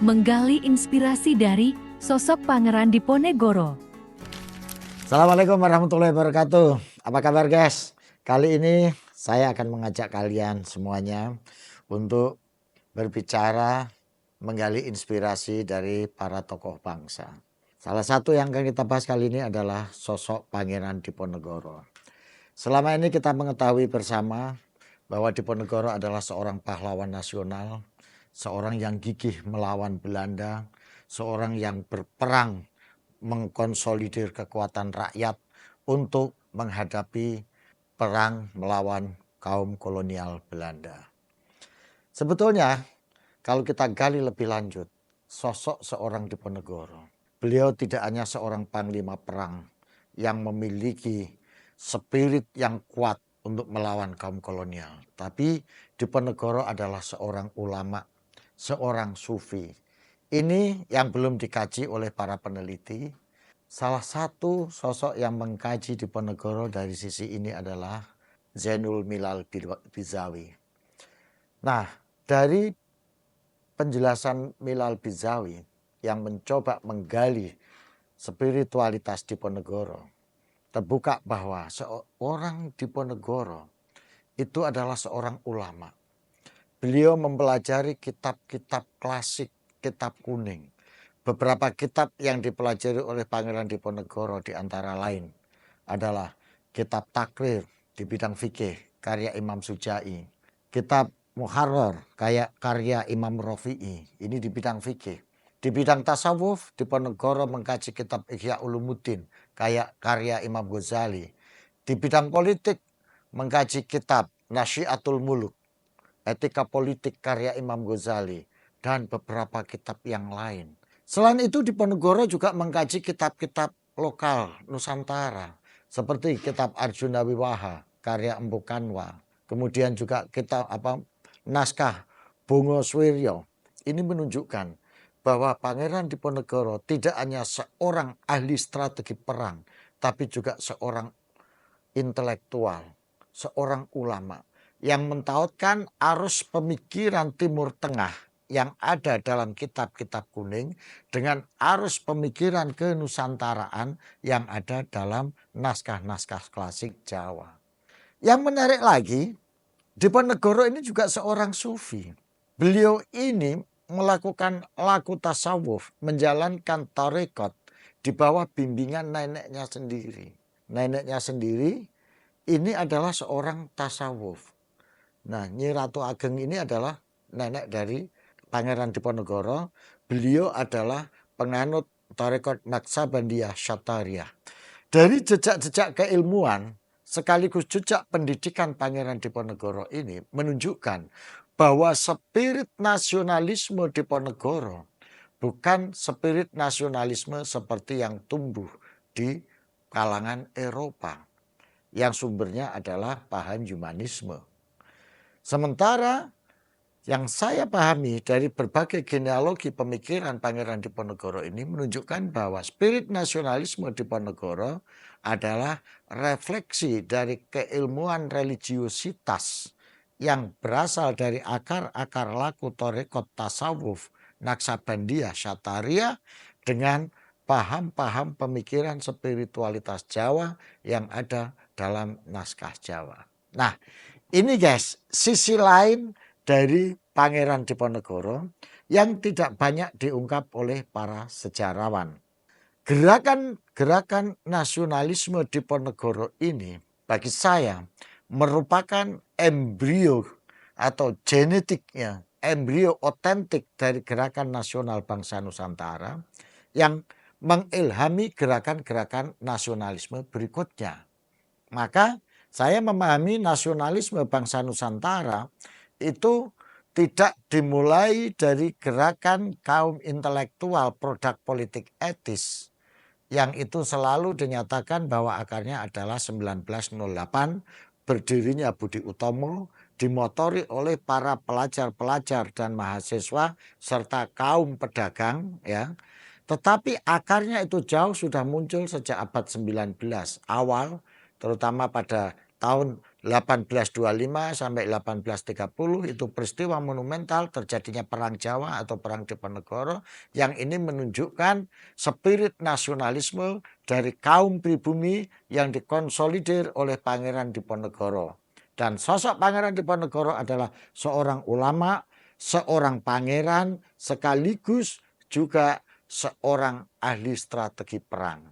menggali inspirasi dari sosok Pangeran Diponegoro. Assalamualaikum warahmatullahi wabarakatuh. Apa kabar guys? Kali ini saya akan mengajak kalian semuanya untuk berbicara menggali inspirasi dari para tokoh bangsa. Salah satu yang akan kita bahas kali ini adalah sosok Pangeran Diponegoro. Selama ini kita mengetahui bersama bahwa Diponegoro adalah seorang pahlawan nasional, seorang yang gigih melawan Belanda, seorang yang berperang mengkonsolidir kekuatan rakyat untuk menghadapi perang melawan kaum kolonial Belanda. Sebetulnya kalau kita gali lebih lanjut, sosok seorang Diponegoro, beliau tidak hanya seorang panglima perang yang memiliki spirit yang kuat untuk melawan kaum kolonial, tapi Diponegoro adalah seorang ulama, seorang sufi. Ini yang belum dikaji oleh para peneliti. Salah satu sosok yang mengkaji Diponegoro dari sisi ini adalah Zainul Milal Bizawi. Nah, dari penjelasan Milal Bizawi yang mencoba menggali spiritualitas Diponegoro, terbuka bahwa seorang Diponegoro itu adalah seorang ulama. Beliau mempelajari kitab-kitab klasik, kitab kuning. Beberapa kitab yang dipelajari oleh Pangeran Diponegoro di antara lain adalah kitab Takrir di bidang fikih karya Imam Sujai, kitab Muharrar karya Imam Rafi'i, ini di bidang fikih. Di bidang tasawuf, Diponegoro mengkaji kitab Ihya Ulumuddin karya Imam Ghazali. Di bidang politik mengkaji kitab Nasyiatul Muluk, etika politik karya Imam Ghazali, dan beberapa kitab yang lain. Selain itu Diponegoro juga mengkaji kitab-kitab lokal Nusantara seperti kitab Arjuna Wiwaha karya Empu Kanwa. Kemudian juga kitab naskah Bongo Swiryo. Ini menunjukkan bahwa Pangeran Diponegoro tidak hanya seorang ahli strategi perang, tapi juga seorang intelektual, seorang ulama yang mentautkan arus pemikiran Timur Tengah yang ada dalam kitab-kitab kuning dengan arus pemikiran kenusantaraan yang ada dalam naskah-naskah klasik Jawa. Yang menarik lagi, Diponegoro ini juga seorang sufi. Beliau ini melakukan laku tasawuf, menjalankan tarekat di bawah bimbingan neneknya sendiri. Neneknya sendiri ini adalah seorang tasawuf. Nah, Nyi Ratu Ageng ini adalah nenek dari Pangeran Diponegoro. Beliau adalah penganut tarekat Naksabandiyah Syatariah. Dari jejak-jejak keilmuan sekaligus jejak pendidikan Pangeran Diponegoro ini menunjukkan bahwa spirit nasionalisme Diponegoro bukan spirit nasionalisme seperti yang tumbuh di kalangan Eropa yang sumbernya adalah paham humanisme. Sementara yang saya pahami dari berbagai genealogi pemikiran Pangeran Diponegoro ini menunjukkan bahwa spirit nasionalisme Diponegoro adalah refleksi dari keilmuan religiositas yang berasal dari akar-akar laku tarekat tasawuf Naksabandiyah Syatariah dengan paham-paham pemikiran spiritualitas Jawa yang ada dalam naskah Jawa. Nah, ini guys, sisi lain dari Pangeran Diponegoro yang tidak banyak diungkap oleh para sejarawan. Gerakan nasionalisme Diponegoro ini bagi saya merupakan embrio atau genetiknya, embrio otentik dari gerakan nasional bangsa Nusantara yang mengilhami gerakan-gerakan nasionalisme berikutnya. Maka saya memahami nasionalisme bangsa Nusantara itu tidak dimulai dari gerakan kaum intelektual produk politik etis yang itu selalu dinyatakan bahwa akarnya adalah 1908 berdirinya Budi Utomo dimotori oleh para pelajar-pelajar dan mahasiswa serta kaum pedagang ya. Tetapi akarnya itu jauh sudah muncul sejak abad 19 awal terutama pada tahun 1825 sampai 1830 itu peristiwa monumental terjadinya Perang Jawa atau Perang Diponegoro yang ini menunjukkan spirit nasionalisme dari kaum pribumi yang dikonsolidir oleh Pangeran Diponegoro. Dan sosok Pangeran Diponegoro adalah seorang ulama, seorang pangeran, sekaligus juga seorang ahli strategi perang.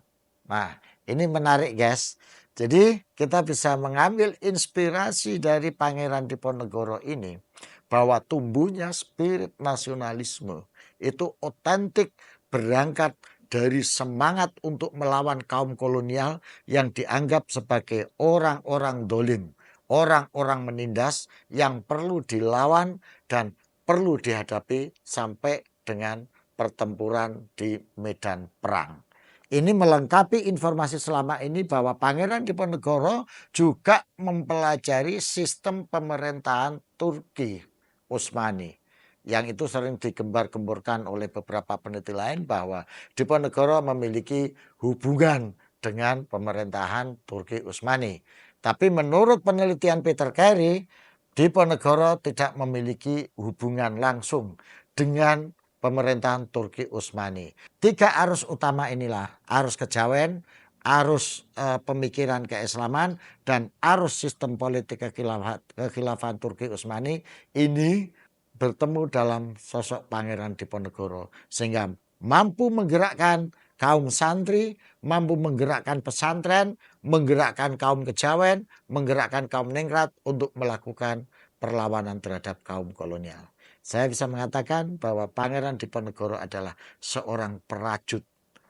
Nah, ini menarik guys. Jadi kita bisa mengambil inspirasi dari Pangeran Diponegoro ini bahwa tumbuhnya spirit nasionalisme itu otentik berangkat dari semangat untuk melawan kaum kolonial yang dianggap sebagai orang-orang dolim, orang-orang menindas yang perlu dilawan dan perlu dihadapi sampai dengan pertempuran di medan perang. Ini melengkapi informasi selama ini bahwa Pangeran Diponegoro juga mempelajari sistem pemerintahan Turki Utsmani. Yang itu sering digembar-gemborkan oleh beberapa peneliti lain bahwa Diponegoro memiliki hubungan dengan pemerintahan Turki Utsmani. Tapi menurut penelitian Peter Carey, Diponegoro tidak memiliki hubungan langsung dengan pemerintahan Turki Utsmani. 3 arus utama inilah, arus kejawen, arus pemikiran keislaman, dan arus sistem politik kekhilafan Turki Utsmani ini bertemu dalam sosok Pangeran Diponegoro sehingga mampu menggerakkan kaum santri, mampu menggerakkan pesantren, menggerakkan kaum kejawen, menggerakkan kaum ningrat untuk melakukan perlawanan terhadap kaum kolonial. Saya bisa mengatakan bahwa Pangeran Diponegoro adalah seorang perajut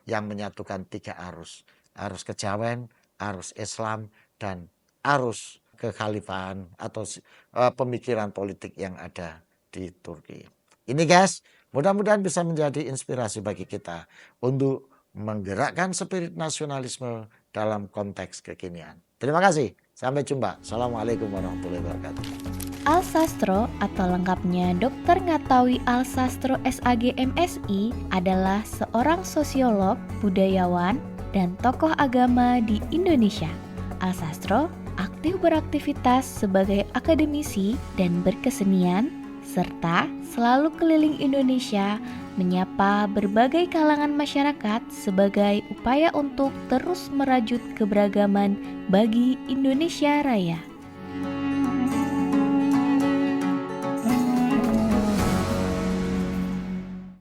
yang menyatukan 3 arus. Arus kejawen, arus Islam, dan arus kekhalifahan atau pemikiran politik yang ada di Turki. Ini guys, mudah-mudahan bisa menjadi inspirasi bagi kita untuk menggerakkan spirit nasionalisme dalam konteks kekinian. Terima kasih. Sampai jumpa. Assalamualaikum warahmatullahi wabarakatuh. Alsastro atau lengkapnya Dr. Ngatawi Alsastro SAG MSI adalah seorang sosiolog, budayawan, dan tokoh agama di Indonesia. Alsastro aktif beraktivitas sebagai akademisi dan berkesenian, serta selalu keliling Indonesia menyapa berbagai kalangan masyarakat sebagai upaya untuk terus merajut keberagaman bagi Indonesia Raya.